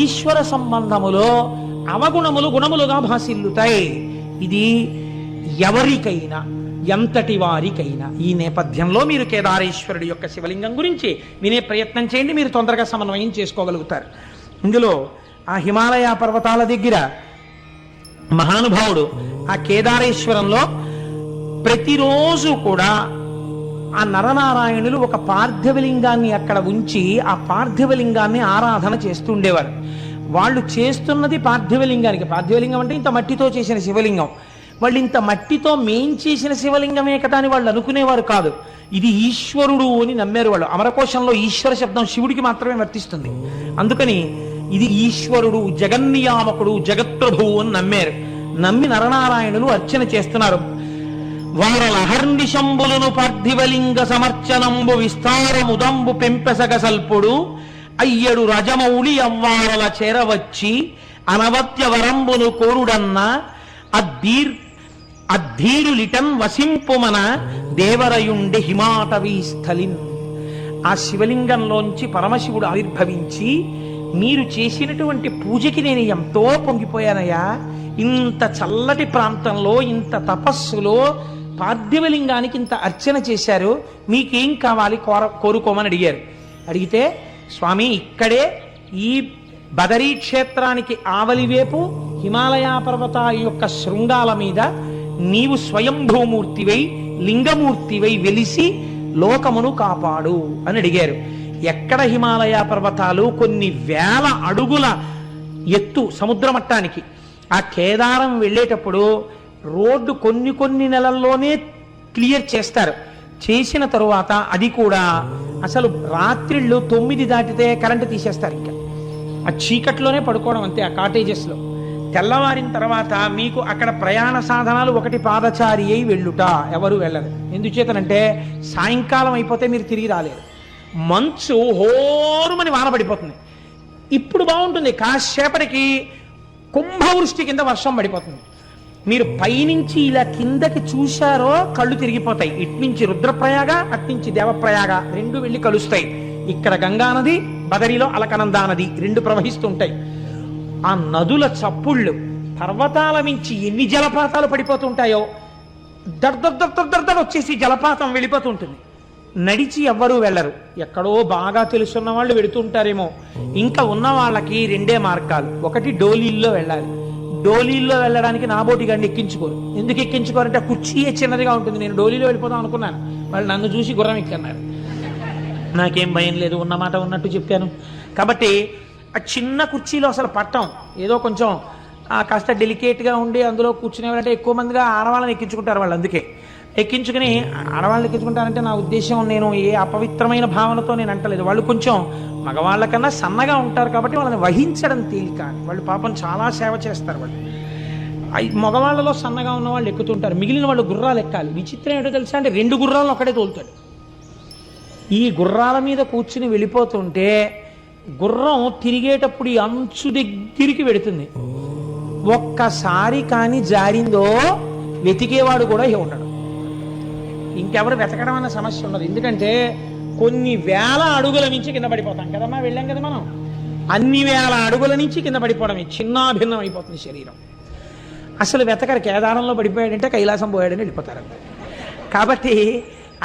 ఈశ్వర సంబంధములో అవగుణములు గుణములుగా భాసిల్లుతాయి. ఇది ఎవరికైనా, ఎంతటి వారికైనా. ఈ నేపథ్యంలో మీరు కేదారేశ్వరుడి యొక్క శివలింగం గురించి వినే ప్రయత్నం చేయండి, మీరు తొందరగా సమన్వయం చేసుకోగలుగుతారు. ఇందులో ఆ హిమాలయ పర్వతాల దగ్గర మహానుభావుడు ఆ కేదారేశ్వరంలో ప్రతిరోజు కూడా ఆ నరనారాయణులు ఒక పార్థివలింగాన్ని అక్కడ ఉంచి ఆ పార్థివలింగాన్ని ఆరాధన చేస్తూ ఉండేవారు. వాళ్ళు చేస్తున్నది పార్థివలింగానికి. పార్థివలింగం అంటే ఇంత మట్టితో చేసిన శివలింగం. వాళ్ళు ఇంత మట్టితో మేం చేసిన శివలింగమే కదా అని వాళ్ళు అనుకునేవారు కాదు. ఇది ఈశ్వరుడు అని నమ్మారు వాళ్ళు. అమరకోశంలో ఈశ్వర శబ్దం శివుడికి మాత్రమే వర్తిస్తుంది. అందుకని ఇది ఈశ్వరుడు, జగన్నియామకుడు, జగత్ప్రభువు అని నమ్మారు. నమ్మి నరనారాయణులు అర్చన చేస్తున్నారు. వారలహర్నిశంబులను పార్థివలింగ సమర్చనంబు విస్తారముదంబు పెంపెసగ సల్పుడు అయ్యడు రజమౌళి అవ్వారల చేరవచ్చి అనవత్య వరంబును కోరుడన్న అద్ధీరులిటన్ వసింపుమన దేవరయుండి హిమాటవీ స్థలిన్. ఆ శివలింగంలోంచి పరమశివుడు ఆవిర్భవించి, మీరు చేసినటువంటి పూజకి నేను ఎంతో పొంగిపోయానయ్యా, ఇంత చల్లటి ప్రాంతంలో, ఇంత తపస్సులో పార్థివలింగానికి ఇంత అర్చన చేశారు, మీకేం కావాలి కోరుకోమని అడిగారు. అడిగితే, స్వామి ఇక్కడే ఈ బదరీ క్షేత్రానికి ఆవలివేపు హిమాలయ పర్వతాల యొక్క శృంగాల మీద నీవు స్వయంభూమూర్తివై లింగమూర్తివై వెలిసి లోకమును కాపాడు అని అడిగారు. ఎక్కడ హిమాలయ పర్వతాలు? కొన్ని వేల అడుగుల ఎత్తు సముద్ర మట్టానికి. ఆ కేదారం వెళ్ళేటప్పుడు రోడ్డు కొన్ని నెలల్లోనే క్లియర్ చేస్తారు. చేసిన తరువాత అది కూడా అసలు రాత్రిళ్ళు 9 దాటితే కరెంటు తీసేస్తారు. ఇంకా ఆ చీకట్లోనే పడుకోవడం అంతే ఆ కాటేజెస్లో. తెల్లవారిన తర్వాత మీకు అక్కడ ప్రయాణ సాధనాలు, ఒకటి పాదచారి అయి వెళ్ళుట, ఎవరు వెళ్ళరు. ఎందుచేతనంటే సాయంకాలం అయిపోతే మీరు తిరిగి రాలేరు. మంచు హోరుమని వాన పడిపోతుంది. ఇప్పుడు బాగుంటుంది, కాసేపటికి కుంభవృష్టి కింద వర్షం పడిపోతుంది. మీరు పైనుంచి ఇలా కిందకి చూశారో కళ్ళు తిరిగిపోతాయి. ఇట్నుంచి రుద్రప్రయాగ, అట్నుంచి దేవప్రయాగ రెండు వెళ్ళి కలుస్తాయి. ఇక్కడ గంగా నది, బదరిలో అలకనందా నది రెండు ప్రవహిస్తుంటాయి. ఆ నదుల చప్పుళ్ళు, పర్వతాల మించి ఎన్ని జలపాతాలు పడిపోతుంటాయో దర్దర్ వచ్చేసి జలపాతం వెళ్ళిపోతుంటుంది. నడిచి ఎవ్వరూ వెళ్ళరు. ఎక్కడో బాగా తెలుసున్న వాళ్ళు వెడుతుంటారేమో. ఇంకా ఉన్న వాళ్ళకి రెండే మార్గాలు. ఒకటి డోలీల్లో వెళ్ళాలి. డోలీల్లో వెళ్ళడానికి నాబోటి గండి ఎక్కించుకోరు. ఎందుకు ఎక్కించుకోరంటే కుర్చీయే చిన్నదిగా ఉంటుంది. నేను డోలీలో వెళ్ళిపోదాం అనుకున్నాను, వాళ్ళు నన్ను చూసి గుర్రం ఎక్కన్నారు. నాకేం భయం లేదు, ఉన్నమాట ఉన్నట్టు చెప్పాను. కాబట్టి ఆ చిన్న కుర్చీలో అసలు పట్టం, ఏదో కొంచెం కాస్త డెలికేట్గా ఉండి అందులో కూర్చునేవాళ్ళంటే ఎక్కువ మందిగా ఆడవాళ్ళని ఎక్కించుకుంటారు వాళ్ళు. అందుకే ఎక్కించుకుని ఆడవాళ్ళని ఎక్కించుకుంటారంటే నా ఉద్దేశం నేను ఏ అపవిత్రమైన భావనతో నేను అంటలేదు. వాళ్ళు కొంచెం మగవాళ్ళ కన్నా సన్నగా ఉంటారు కాబట్టి వాళ్ళని వహించడం తేలిక. వాళ్ళు పాపం చాలా సేవ చేస్తారు. వాళ్ళు మగవాళ్ళలో సన్నగా ఉన్న వాళ్ళు ఎక్కుతుంటారు, మిగిలిన వాళ్ళు గుర్రాలు ఎక్కాలి. విచిత్రం ఏంటో తెలుసా అంటే 2 గుర్రాలను ఒకటే తోలుతాడు. ఈ గుర్రాల మీద కూర్చుని వెళ్ళిపోతుంటే గుర్రం తిరిగేటప్పుడు ఈ అంచు దగ్గరికి వెడుతుంది. ఒక్కసారి కానీ జారిందో వెతికేవాడు కూడా ఉండడు. ఇంకెవరు వెతకడం అన్న సమస్య ఉండదు. ఎందుకంటే కొన్ని వేల అడుగుల నుంచి కింద పడిపోతాం కదమ్మా, వెళ్ళాం కదా మనం. అన్ని వేల అడుగుల నుంచి కింద పడిపోవడమే, చిన్నాభిన్నం అయిపోతుంది శరీరం. అసలు వెతకరు. కేదారంలో పడిపోయాడంటే కైలాసం పోయాడని వెళ్ళిపోతారు. కాబట్టి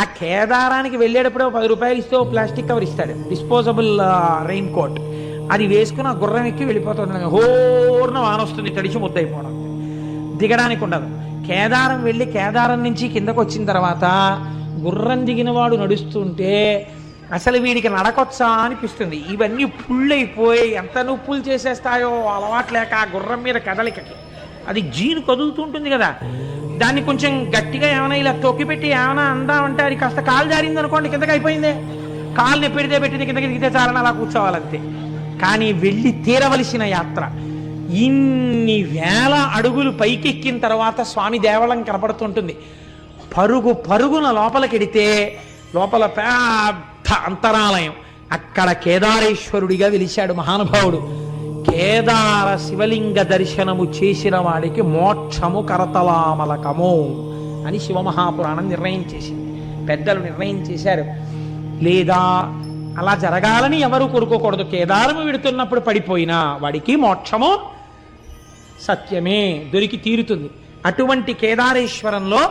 ఆ కేదారానికి వెళ్ళేటప్పుడు 10 రూపాయలు ఇస్తే ప్లాస్టిక్ కవర్ ఇస్తాడు, డిస్పోజబుల్ రెయిన్ కోట్. అది వేసుకుని ఆ గుర్రం ఎక్కి వెళ్ళిపోతుంది. హోర్న వాన వస్తుంది, తడిచి ముద్దయిపోవడం. దిగడానికి ఉండదు. కేదారం వెళ్ళి కేదారం నుంచి కిందకు వచ్చిన తర్వాత గుర్రం దిగిన వాడు నడుస్తుంటే అసలు వీడికి నడకొచ్చా అనిపిస్తుంది. ఇవన్నీ పుళ్ళైపోయి ఎంత నొప్పులు చేసేస్తాయో అలవాట్లేక ఆ గుర్రం మీద కదలికకి. అది జీను కదులుతుంటుంది కదా, దాన్ని కొంచెం గట్టిగా ఏమైనా ఇలా తొక్కిపెట్టి ఏమైనా అందామంటే అది కాస్త కాలు జారింది అనుకోండి, కిందకి అయిపోయిందే. కాలుని పెడితే పెట్టింది, కిందకి దిగితే చాలని అలా కూర్చోవాలంతే. కానీ వెళ్ళి తీరవలసిన యాత్ర. ఇన్ని వేల అడుగులు పైకెక్కిన తర్వాత స్వామి దేవాలయం కనపడుతుంటుంది. పరుగున లోపలికెడితే లోపల పెద్ద అంతరాలయం. అక్కడ కేదారేశ్వరుడిగా వెలిశాడు మహానుభావుడు. కేదార శివలింగ దర్శనము చేసిన వాడికి మోక్షము కరతలామలకము అని శివమహాపురాణం నిర్ణయం చేసింది. పెద్దలు నిర్ణయం చేశారు. లేదా అలా జరగాలని ఎవరు కోరుకోకూడదు. కేదారము విడుతున్నప్పుడు పడిపోయినా వాడికి మోక్షము సత్యమే దొరికి తీరుతుంది. అటువంటి కేదారేశ్వరంలో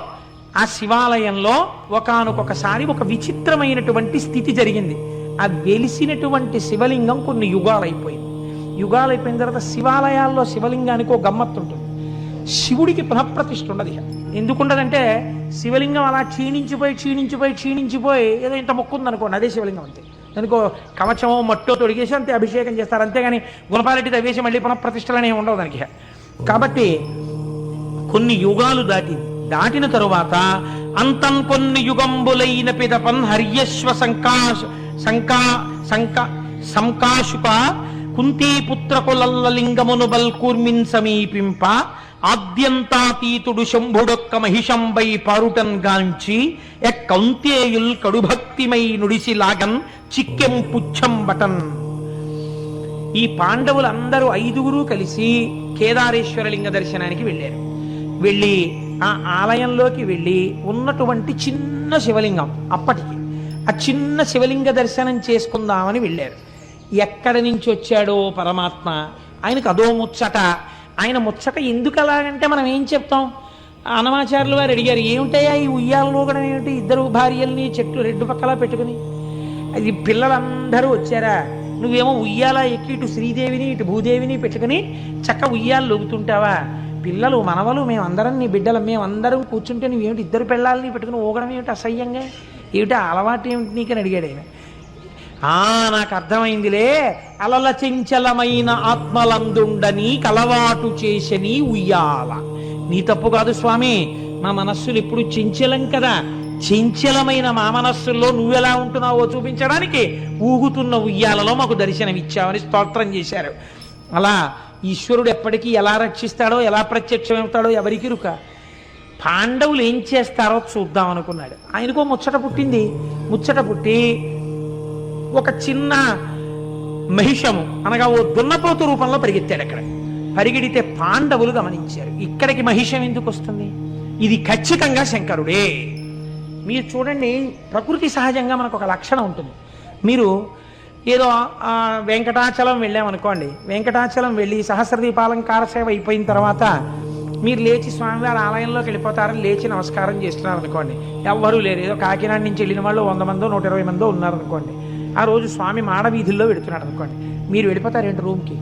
ఆ శివాలయంలో ఒకానొకసారి ఒక విచిత్రమైనటువంటి స్థితి జరిగింది. ఆ వెలిసినటువంటి శివలింగం కొన్ని యుగాలైపోయింది. యుగాలైపోయిన తర్వాత శివాలయాల్లో శివలింగానికి ఒక గమ్మత్తు ఉంటుంది. శివుడికి పునఃప్రతిష్ఠ ఉండదు. ఎందుకుండదంటే శివలింగం అలా క్షీణించిపోయి ఏదో ఇంత మొక్కు ఉందనుకోండి, అదే శివలింగం అంతే. దానికో కవచమో మట్టో తొడిగేసి అంతే అభిషేకం చేస్తారు. అంతేగాని గుణపాలెట్టి తవ్వేసి మళ్ళీ పునఃప్రతిష్టలనే ఉండవు దానికి. కాబట్టి కొన్ని యుగాలు దాటిన తరువాత అంతం కొన్ని యుగంబులైన పిదపన్ హర్యశ్వ సంకాశుక కుంతీపుత్రకులల్ల లింగమును బల్కూర్మిన్ సమీపింప ఆద్యంతాతీతుడు శంభుడొక్క మహిషంబై పారుటన్ గాంచి కౌంతేయుల్ కడుభక్తిమై నుడిసిలాగన్ చిక్కెం పుచ్చం బటన్. ఈ పాండవులందరూ 5గురు కలిసి కేదారేశ్వర లింగ దర్శనానికి వెళ్ళారు. వెళ్ళి ఆ ఆలయంలోకి వెళ్ళి ఉన్నటువంటి చిన్న శివలింగం, అప్పటికి ఆ చిన్న శివలింగ దర్శనం చేసుకుందామని వెళ్ళారు. ఎక్కడి నుంచి వచ్చాడో పరమాత్మ, ఆయనకు అదో ముచ్చట. ఆయన ముచ్చట ఎందుకు అలాగంటే మనం ఏం చెప్తాం? అన్నమాచార్యులు వారు అడిగారు, ఏమిటయ్యా ఈ ఉయ్యాలలో కూడా ఏమిటి, ఇద్దరు భార్యల్ని చెట్లు రెండు పక్కలా పెట్టుకుని, అది పిల్లలందరూ వచ్చారా, నువ్వేమో ఉయ్యాల ఎక్కి ఇటు శ్రీదేవిని ఇటు భూదేవిని పెట్టుకుని చక్క ఉయ్యాలు లొగుతుంటావా? పిల్లలు మనవలు మేమందరం నీ బిడ్డలు మేమందరం కూర్చుంటే నువ్వేమిటి ఇద్దరు పిల్లల్ని పెట్టుకుని ఊగడం ఏమిటి అసహ్యంగా, ఏమిటి అలవాటు ఏమిటి నీకని అడిగాడు ఆయన. నాకు అర్థమైందిలే, అలల చెంచలమైన ఆత్మలందుండని కలవాటు చేసని ఉయ్యాల. నీ తప్పు కాదు స్వామి, మా మనస్సులు ఇప్పుడు చెంచలం కదా, చెంచలమైన మా మనస్సుల్లో నువ్వెలా ఉంటున్నావో చూపించడానికి ఊగుతున్న ఉయ్యాలలో మాకు దర్శనమిచ్చావని స్తోత్రం చేశారు. అలా ఈశ్వరుడు ఎప్పటికీ ఎలా రక్షిస్తాడో ఎలా ప్రత్యక్షమవుతాడో ఎవరికి రుక. పాండవులు ఏం చేస్తారో చూద్దాం అనుకున్నాడు. ఆయనకో ముచ్చట పుట్టింది. ముచ్చట పుట్టి ఒక చిన్న మహిషము అనగా ఓ దున్నపోతు రూపంలో పరిగెత్తాడు. అక్కడ పరిగెడితే పాండవులు గమనించారు, ఇక్కడికి మహిషం ఎందుకు వస్తుంది, ఇది ఖచ్చితంగా శంకరుడే. మీరు చూడండి, ప్రకృతి సహజంగా మనకు ఒక లక్షణం ఉంటుంది. మీరు ఏదో వెంకటాచలం వెళ్ళామనుకోండి, వెంకటాచలం వెళ్ళి సహస్రదీపాలంకార సేవ అయిపోయిన తర్వాత మీరు లేచి స్వామివారి ఆలయంలోకి వెళ్ళిపోతారని లేచి నమస్కారం చేస్తున్నారు అనుకోండి, ఎవ్వరూ లేరు, ఏదో కాకినాడ నుంచి వెళ్ళిన వాళ్ళు 100 మందో 120 మందో ఉన్నారనుకోండి. ఆ రోజు స్వామి మాడవీధుల్లో పెడుతున్నాడు అనుకోండి, మీరు వెళ్ళిపోతారేంటి రూమ్కి,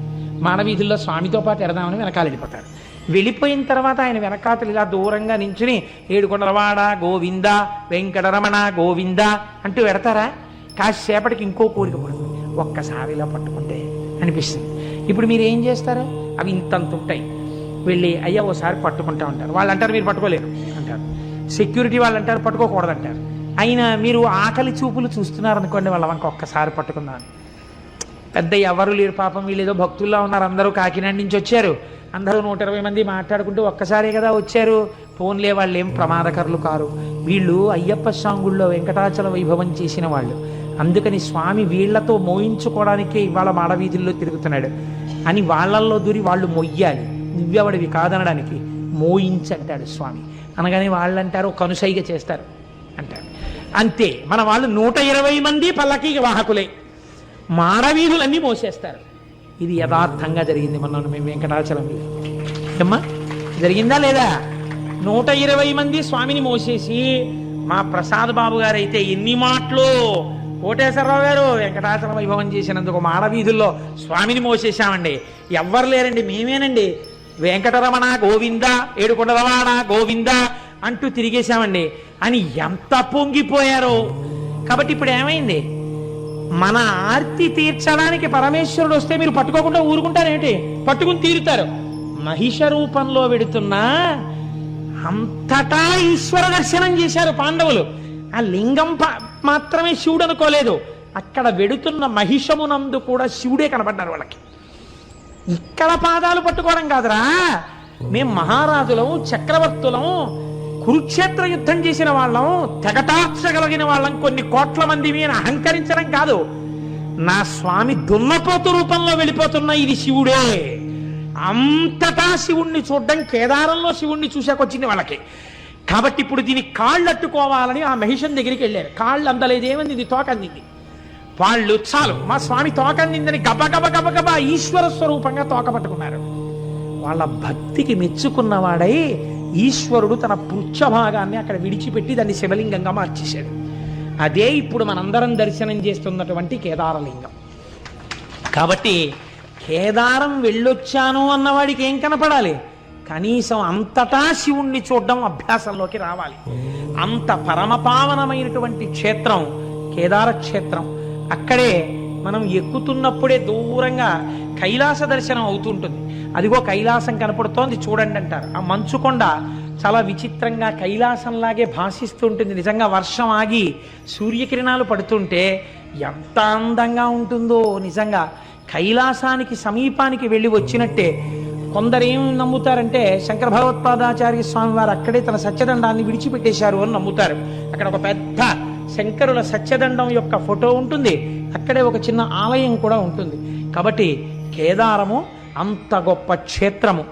మాడవీధుల్లో స్వామితో పాటు ఎడదామని వెనకాల వెళ్ళిపోతారు. వెళ్ళిపోయిన తర్వాత ఆయన వెనకాతలు ఇలా దూరంగా నించుని ఏడుకొండలవాడ గోవింద వెంకటరమణ గోవింద అంటూ పెడతారా? కాసేపటికి ఇంకో కోరిక పడుతుంది, ఒక్కసారి ఇలా పట్టుకుంటే అనిపిస్తుంది. ఇప్పుడు మీరు ఏం చేస్తారు? అవి ఇంతంత ఉంటాయి. వెళ్ళి అయ్యా ఓసారి పట్టుకుంటా ఉంటారు. వాళ్ళు అంటారు మీరు పట్టుకోలేరు అంటారు. సెక్యూరిటీ వాళ్ళు అంటారు పట్టుకోకూడదు అంటారు. అయినా మీరు ఆకలి చూపులు చూస్తున్నారు అనుకోండి, వాళ్ళ వంక ఒక్కసారి పట్టుకుందామని. పెద్ద ఎవరు లేరు పాపం, వీళ్ళు ఏదో భక్తుల్లో ఉన్నారు, అందరూ కాకినాడ నుంచి వచ్చారు, అందరూ 120 మంది మాట్లాడుకుంటూ ఒక్కసారే కదా వచ్చారు, ఫోన్లే, వాళ్ళు ఏం ప్రమాదకరులు కారు, వీళ్ళు అయ్యప్ప స్వామి వెంకటాచల వైభవం చేసిన వాళ్ళు, అందుకని స్వామి వీళ్లతో మోయించుకోవడానికే ఇవాళ మాడవీధుల్లో తిరుగుతున్నాడు అని వాళ్ళల్లో దూరి వాళ్ళు మొయ్యాలి, నువ్వెవడివి కాదనడానికి, మోయించంటాడు స్వామి. అనగానే వాళ్ళు అంటారు కనుసైగ చేస్తారు అంటారు. అంతే, మన వాళ్ళు 120 మంది పల్లకి వాహకులే, మాడవీధులన్నీ మోసేస్తారు. ఇది యథార్థంగా జరిగింది. మొన్న మేము వెంకటాచలంలో ఏమ్మా జరిగిందా లేదా? 120 మంది స్వామిని మోసేసి, మా ప్రసాద్ బాబు గారు అయితే ఎన్ని మాటలు, కోటేశ్వరరావు గారు వెంకటాచల వైభవం చేసినందుకు మాడవీధుల్లో స్వామిని మోసేశామండి, ఎవ్వరు లేరండి మేమేనండి, వెంకటరమణ గోవింద ఏడుకొండలవాడ గోవింద అంటూ తిరిగేశామండి అని ఎంత పొంగిపోయారో. కాబట్టి ఇప్పుడు ఏమైంది? మన ఆర్తి తీర్చడానికి పరమేశ్వరుడు వస్తే మీరు పట్టుకోకుండా ఊరుకుంటారేంటి? పట్టుకుని తీరుతారు. మహిష రూపంలో వెడుతున్నా అంతటా ఈశ్వర దర్శనం చేశారు పాండవులు. ఆ లింగం మాత్రమే శివుడు అనుకోలేదు, అక్కడ వెడుతున్న మహిషమునందు కూడా శివుడే కనబడ్డారు వాళ్ళకి. ఇక్కడ పాదాలు పట్టుకోవడం కాదురా, మేం మహారాజులం, చక్రవర్తులం, కురుక్షేత్ర యుద్ధం చేసిన వాళ్ళం, తెగటార్చగలిగిన వాళ్ళం, కొన్ని కోట్ల మంది అని అహంకరించడం కాదు. నా స్వామి దున్నపోతు రూపంలో వెళ్ళిపోతున్న ఇది శివుడే. అంతటా శివుణ్ణి చూడడం, కేదారంలో శివుణ్ణి చూశాకొచ్చింది వాళ్ళకి. కాబట్టి ఇప్పుడు దీని కాళ్ళు అట్టుకోవాలని ఆ మహిషం దగ్గరికి వెళ్ళారు. కాళ్ళు అందలేదు, ఏమంది, ఇది తోక అందింది. వాళ్ళు చాలు మా స్వామి తోకందిందని గబగబ గబగబా ఈశ్వర స్వరూపంగా తోక పట్టుకున్నారు. వాళ్ళ భక్తికి మెచ్చుకున్నవాడై ఈశ్వరుడు తన పృచ్ఛభాగాన్ని అక్కడ విడిచిపెట్టి దాన్ని శివలింగంగా మార్చేశాడు. అదే ఇప్పుడు మనందరం దర్శనం చేస్తున్నటువంటి కేదారలింగం. కాబట్టి కేదారం వెళ్ళొచ్చాను అన్నవాడికి ఏం కనపడాలి? కనీసం అంతటా శివుణ్ణి చూడడం అభ్యాసంలోకి రావాలి. అంత పరమపావనమైనటువంటి క్షేత్రం కేదార క్షేత్రం. అక్కడే మనం ఎక్కుతున్నప్పుడే దూరంగా కైలాస దర్శనం అవుతుంటుంది. అదిగో కైలాసం కనపడుతోంది చూడండి అంటారు. ఆ మంచుకొండ చాలా విచిత్రంగా కైలాసంలాగే భాషిస్తూ ఉంటుంది. నిజంగా వర్షం ఆగి సూర్యకిరణాలు పడుతుంటే ఎంత అందంగా ఉంటుందో. నిజంగా కైలాసానికి సమీపానికి వెళ్ళి వచ్చినట్టే. కొందరేం నమ్ముతారంటే శంకర భగవత్పాదాచార్య స్వామి వారు అక్కడే తన సత్యదండాన్ని విడిచిపెట్టేశారు అని నమ్ముతారు. అక్కడ ఒక పెద్ద శంకరుల సత్యదండం యొక్క ఫోటో ఉంటుంది. అక్కడే ఒక చిన్న ఆలయం కూడా ఉంటుంది. కాబట్టి కేదారము అంత గొప్ప క్షేత్రము.